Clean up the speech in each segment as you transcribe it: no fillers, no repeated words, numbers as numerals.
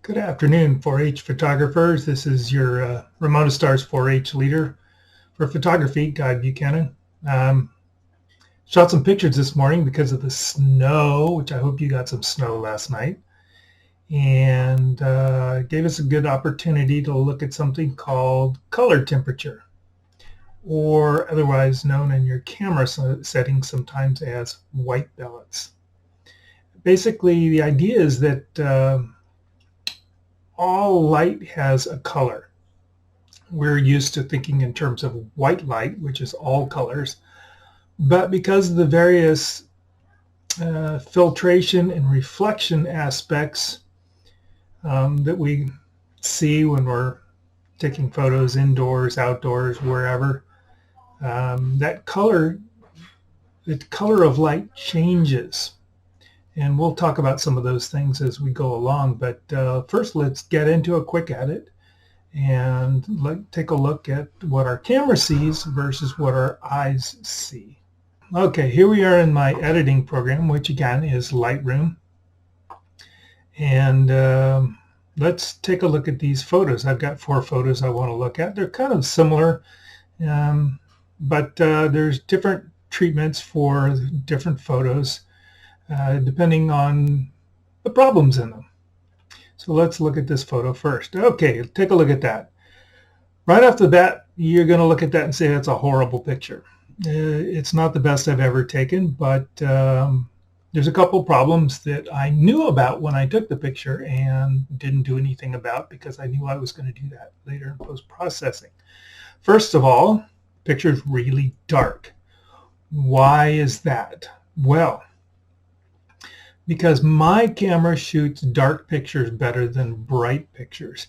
Good afternoon, 4-H photographers. This is your Ramona Stars 4-H leader for photography, Guy Buchanan. Shot some pictures this morning because of the snow, which I hope you got some snow last night, and gave us a good opportunity to look at something called color temperature, or otherwise known in your camera settings sometimes as white balance. Basically, the idea is that all light has a color. We're used to thinking in terms of white light, which is all colors, but because of the various filtration and reflection aspects that we see when we're taking photos indoors, outdoors, wherever, the color of light changes. And we'll talk about some of those things as we go along. But first, let's get into a quick edit and take a look at what our camera sees versus what our eyes see. Okay, here we are in my editing program, which again is Lightroom. And let's take a look at these photos. I've got 4 photos I want to look at. They're kind of similar, but there's different treatments for different photos. Depending on the problems in them. So let's look at this photo first. Okay, take a look at that. Right off the bat, you're going to look at that and say that's a horrible picture. It's not the best I've ever taken, but there's a couple problems that I knew about when I took the picture and didn't do anything about because I knew I was going to do that later in post-processing. First of all, the picture is really dark. Why is that? Well, because my camera shoots dark pictures better than bright pictures.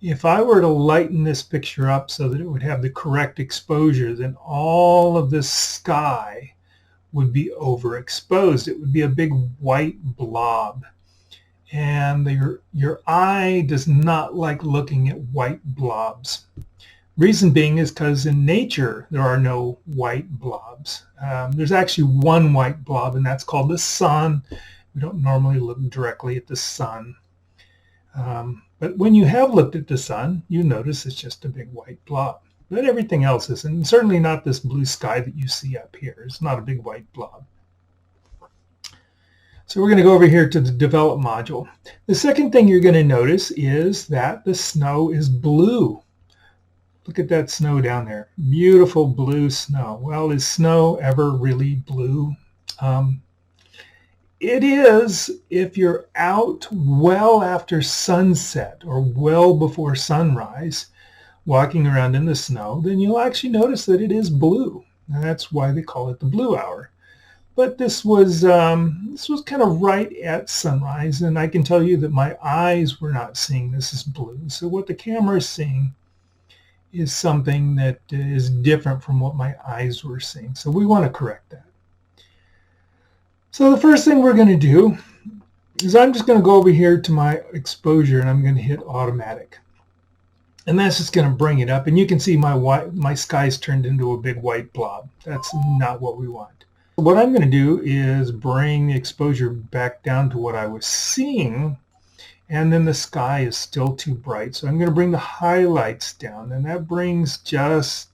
If I were to lighten this picture up so that it would have the correct exposure, then all of this sky would be overexposed. It would be a big white blob. And your eye does not like looking at white blobs. Reason being is because in nature there are no white blobs. There's actually one white blob, and that's called the sun. We don't normally look directly at the sun. But when you have looked at the sun, you notice it's just a big white blob. But everything else is, and certainly not this blue sky that you see up here. It's not a big white blob. So we're going to go over here to the develop module. The second thing you're going to notice is that the snow is blue. Look at that snow down there. Beautiful blue snow. Well, is snow ever really blue? It is if you're out well after sunset or well before sunrise, walking around in the snow, then you'll actually notice that it is blue. And that's why they call it the blue hour. But this was kind of right at sunrise, and I can tell you that my eyes were not seeing this as blue. So what the camera is seeing is something that is different from what my eyes were seeing. So we want to correct that. So the first thing we're going to do is I'm just going to go over here to my exposure and I'm going to hit automatic. And that's just going to bring it up. And you can see my sky's turned into a big white blob. That's not what we want. What I'm going to do is bring the exposure back down to what I was seeing. And then the sky is still too bright. So I'm going to bring the highlights down. And that brings just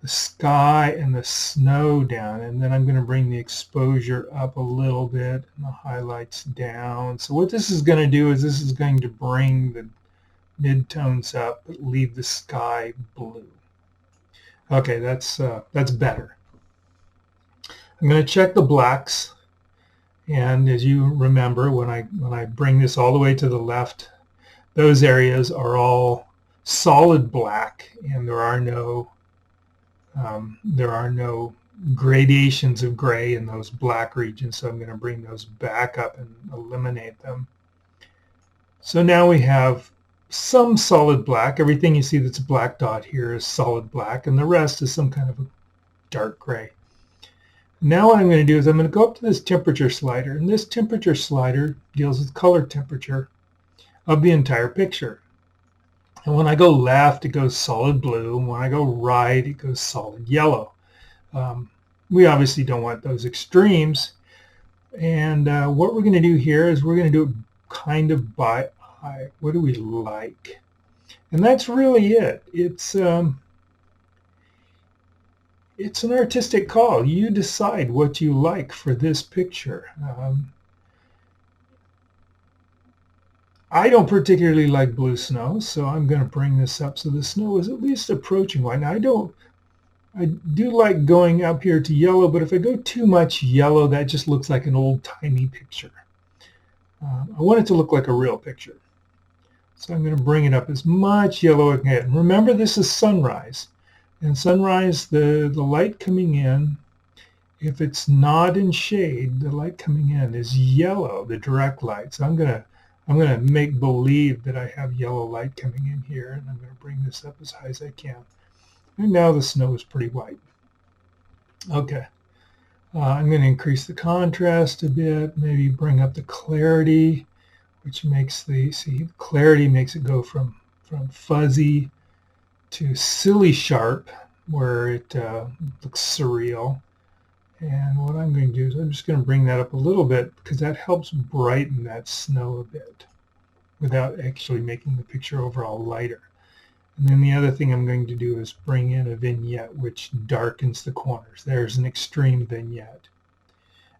the sky and the snow down, and then I'm going to bring the exposure up a little bit and the highlights down. So what this is going to do is this is going to bring the midtones up but leave the sky blue. Okay, that's better. I'm going to check the blacks, and as you remember, when I bring this all the way to the left, those areas are all solid black, and there are no gradations of gray in those black regions, so I'm going to bring those back up and eliminate them. So now we have some solid black. Everything you see that's a black dot here is solid black, and the rest is some kind of a dark gray. Now what I'm going to do is I'm going to go up to this temperature slider, and this temperature slider deals with color temperature of the entire picture. And when I go left, it goes solid blue. And when I go right, it goes solid yellow. We obviously don't want those extremes. And what we're going to do here is we're going to do it kind of by What do we like? And that's really it. It's an artistic call. You decide what you like for this picture. I don't particularly like blue snow, so I'm going to bring this up so the snow is at least approaching white. Now, I do like going up here to yellow, but if I go too much yellow, that just looks like an old-timey picture. I want it to look like a real picture. So I'm going to bring it up as much yellow as I can. Remember, this is sunrise. And sunrise, the light coming in, if it's not in shade, the light coming in is yellow, the direct light. So I'm going to make believe that I have yellow light coming in here, and I'm going to bring this up as high as I can. And now the snow is pretty white. Okay. I'm going to increase the contrast a bit, maybe bring up the clarity, which makes the clarity makes it go from fuzzy to silly sharp, where it looks surreal. And what I'm going to do is I'm just going to bring that up a little bit because that helps brighten that snow a bit without actually making the picture overall lighter. And then the other thing I'm going to do is bring in a vignette which darkens the corners. There's an extreme vignette.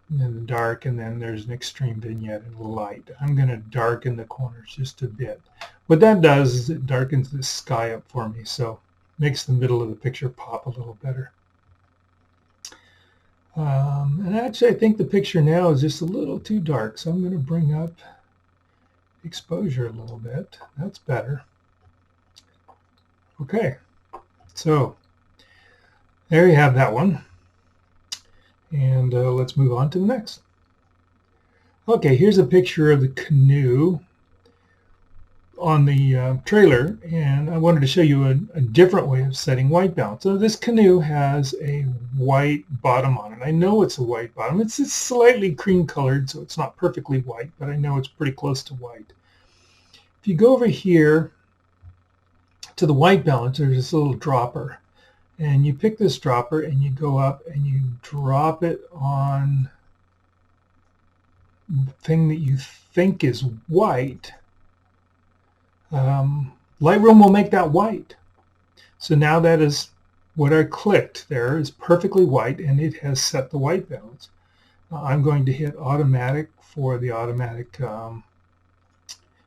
And then the dark, and then there's an extreme vignette in light. I'm going to darken the corners just a bit. What that does is it darkens the sky up for me, so it makes the middle of the picture pop a little better. And actually, I think the picture now is just a little too dark, so I'm going to bring up exposure a little bit. That's better. Okay, so there you have that one. And let's move on to the next. Okay, here's a picture of the canoe on the trailer, and I wanted to show you a different way of setting white balance. So this canoe has a white bottom on it. I know it's a white bottom. It's slightly cream colored, so it's not perfectly white, but I know it's pretty close to white. If you go over here to the white balance, there's this little dropper. And you pick this dropper and you go up and you drop it on the thing that you think is white. Lightroom will make that white. So now that is what I clicked there is perfectly white, and it has set the white balance. I'm going to hit automatic for the automatic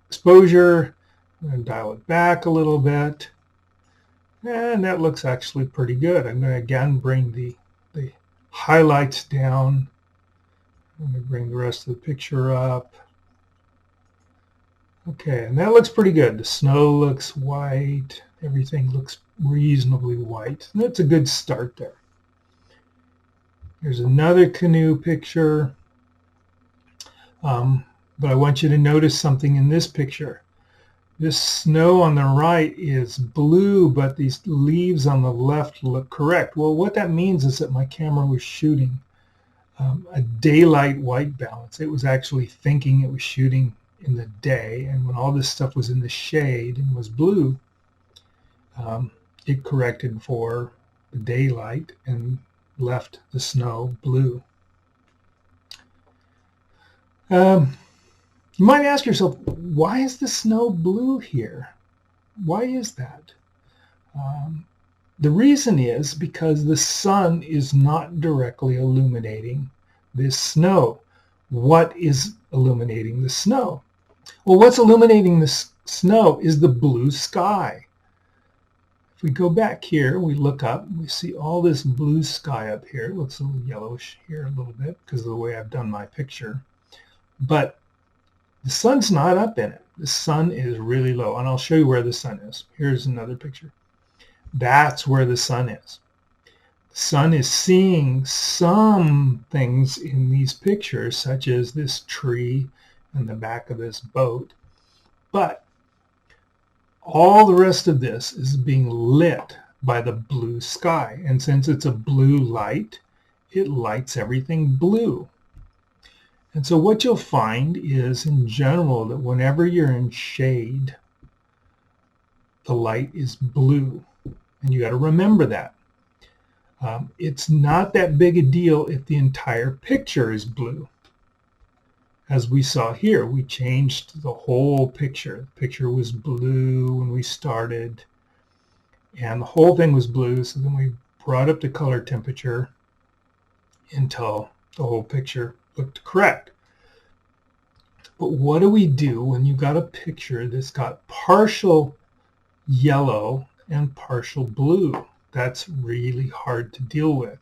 exposure and dial it back a little bit. And that looks actually pretty good. I'm going to again bring the highlights down. I'm going to bring the rest of the picture up. Okay, and that looks pretty good. The snow looks white. Everything looks reasonably white. And that's a good start there. Here's another canoe picture. But I want you to notice something in this picture. This snow on the right is blue, but these leaves on the left look correct. Well, what that means is that my camera was shooting a daylight white balance. It was actually thinking it was shooting in the day, and when all this stuff was in the shade and was blue, it corrected for the daylight and left the snow blue. You might ask yourself, why is the snow blue here? Why is that? The reason is because the sun is not directly illuminating this snow. What is illuminating the snow? Well, what's illuminating the snow is the blue sky. If we go back here, we look up, we see all this blue sky up here. It looks a little yellowish here a little bit because of the way I've done my picture. But the sun's not up in it. The sun is really low, and I'll show you where the sun is. Here's another picture. That's where the sun is. The sun is seeing some things in these pictures, such as this tree and the back of this boat, but all the rest of this is being lit by the blue sky, and since it's a blue light, it lights everything blue. And so what you'll find is, in general, that whenever you're in shade, the light is blue. And you got to remember that. It's not that big a deal if the entire picture is blue. as we saw here, we changed the whole picture. The picture was blue when we started, and the whole thing was blue. So then we brought up the color temperature until the whole picture looked correct. But what do we do when you got a picture that's got partial yellow and partial blue? That's really hard to deal with.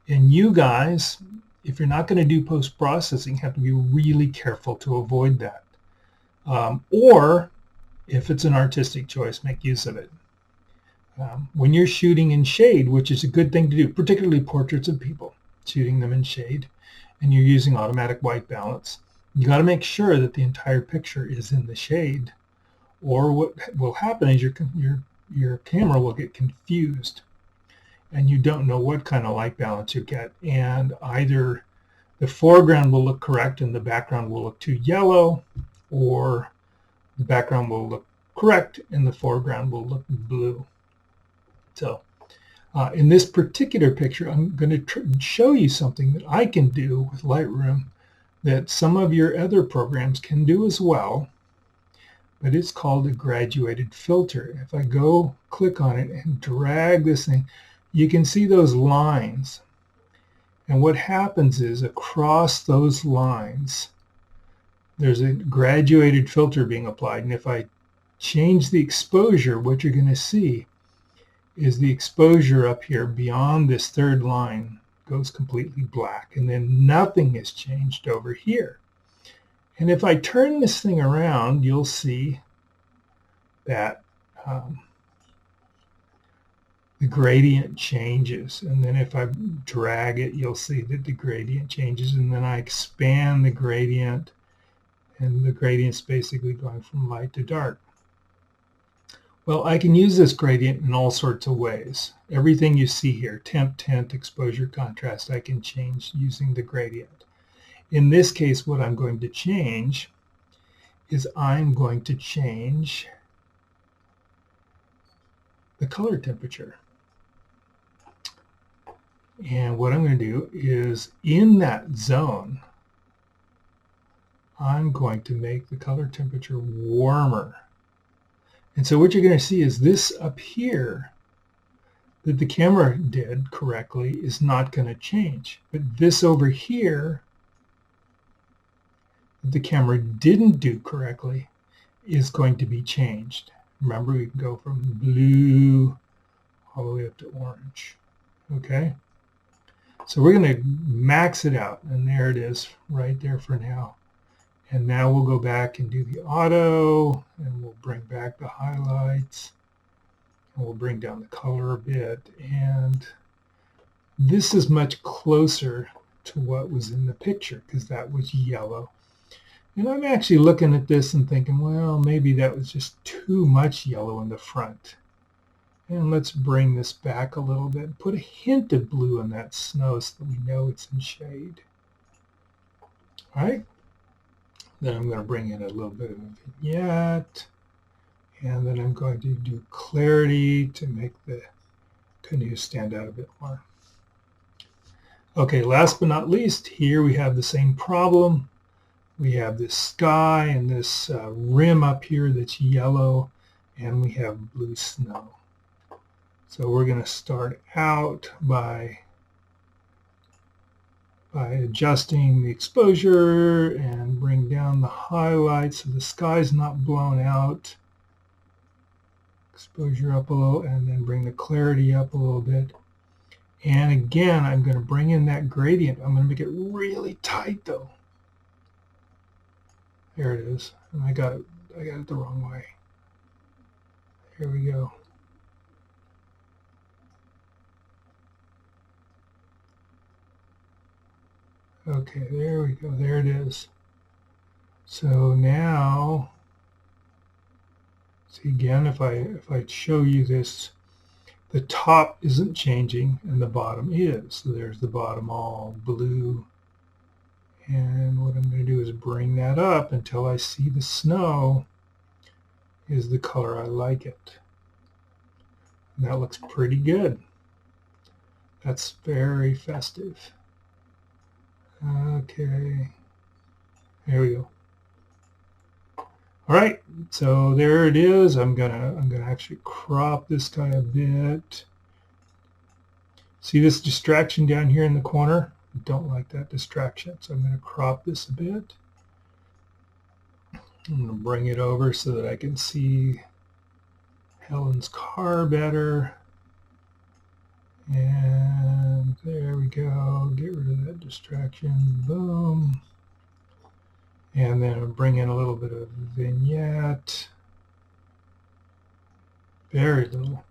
And you guys, if you're not going to do post-processing, have to be really careful to avoid that. Or if it's an artistic choice, make use of it. When you're shooting in shade, which is a good thing to do, particularly portraits of people, shooting them in shade, and you're using automatic white balance, you got to make sure that the entire picture is in the shade, or what will happen is your camera will get confused, and you don't know what kind of light balance you get, and either the foreground will look correct and the background will look too yellow, or the background will look correct and the foreground will look blue. So in this particular picture, I'm going to show you something that I can do with Lightroom that some of your other programs can do as well, but it's called a graduated filter. If I go click on it and drag this thing, you can see those lines. And what happens is across those lines, there's a graduated filter being applied. And if I change the exposure, what you're going to see is the exposure up here beyond this third line goes completely black, and then nothing has changed over here. And if I turn this thing around, you'll see that the gradient changes. And then if I drag it, you'll see that the gradient changes, and then I expand the gradient, and the gradient's basically going from light to dark. Well, I can use this gradient in all sorts of ways. Everything you see here, temp, tint, exposure, contrast, I can change using the gradient. In this case, what I'm going to change is I'm going to change the color temperature. And what I'm going to do is in that zone, I'm going to make the color temperature warmer. And so what you're going to see is this up here that the camera did correctly is not going to change. But this over here that the camera didn't do correctly is going to be changed. Remember, we can go from blue all the way up to orange. Okay? So we're going to max it out, and there it is right there for now. And now we'll go back and do the auto, and we'll bring back the highlights, and we'll bring down the color a bit. And this is much closer to what was in the picture because that was yellow. And I'm actually looking at this and thinking, well, maybe that was just too much yellow in the front. And let's bring this back a little bit and put a hint of blue in that snow so that we know it's in shade. All right. Then I'm going to bring in a little bit of a vignette, and then I'm going to do clarity to make the canoe stand out a bit more. Okay, last but not least, here we have the same problem. We have this sky and this rim up here that's yellow, and we have blue snow. So we're going to start out by adjusting the exposure and bring down the highlights so the sky's not blown out. Exposure up a little, and then bring the clarity up a little bit. And again, I'm going to bring in that gradient. I'm going to make it really tight though. There it is. And I got it the wrong way. Here we go. Okay, there we go. There it is. So now, see again, if I show you this, the top isn't changing and the bottom is. So there's the bottom all blue. And what I'm going to do is bring that up until I see the snow is the color I like it. And that looks pretty good. That's very festive. Okay. There we go. All right, so there it is. I'm gonna actually crop this guy a bit. See this distraction down here in the corner? I don't like that distraction, so I'm going to crop this a bit. I'm going to bring it over so that I can see Helen's car better. And there we go. Get rid of that distraction. Boom. And then I'll bring in a little bit of vignette. Very little.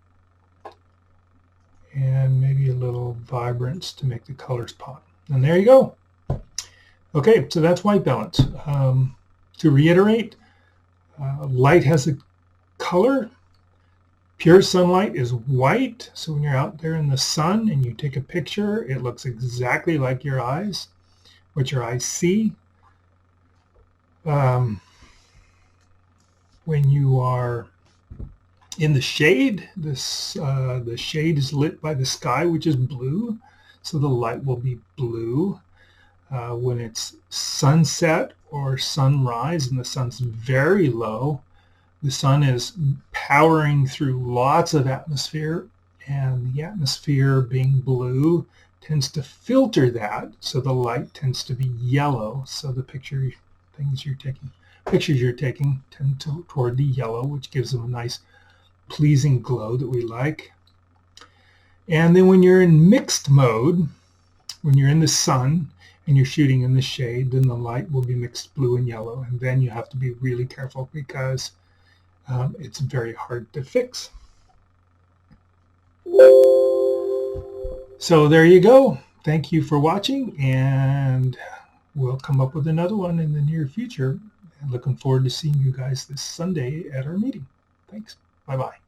And maybe a little vibrance to make the colors pop. And there you go. Okay, so that's white balance. To reiterate, light has a color. Pure sunlight is white. So when you're out there in the sun and you take a picture, it looks exactly like your eyes, what your eyes see. When you are in the shade, the shade is lit by the sky, which is blue, so the light will be blue. When it's sunset or sunrise and the sun's very low, the sun is powering through lots of atmosphere, and the atmosphere being blue tends to filter that, so the light tends to be yellow. So the pictures you're taking tend toward the yellow, which gives them a nice pleasing glow that we like. And then when you're in mixed mode, when you're in the sun and you're shooting in the shade, then the light will be mixed blue and yellow, and then you have to be really careful because it's very hard to fix. So there you go. Thank you for watching, and we'll come up with another one in the near future. And looking forward to seeing you guys this Sunday at our meeting. Thanks. Bye-bye.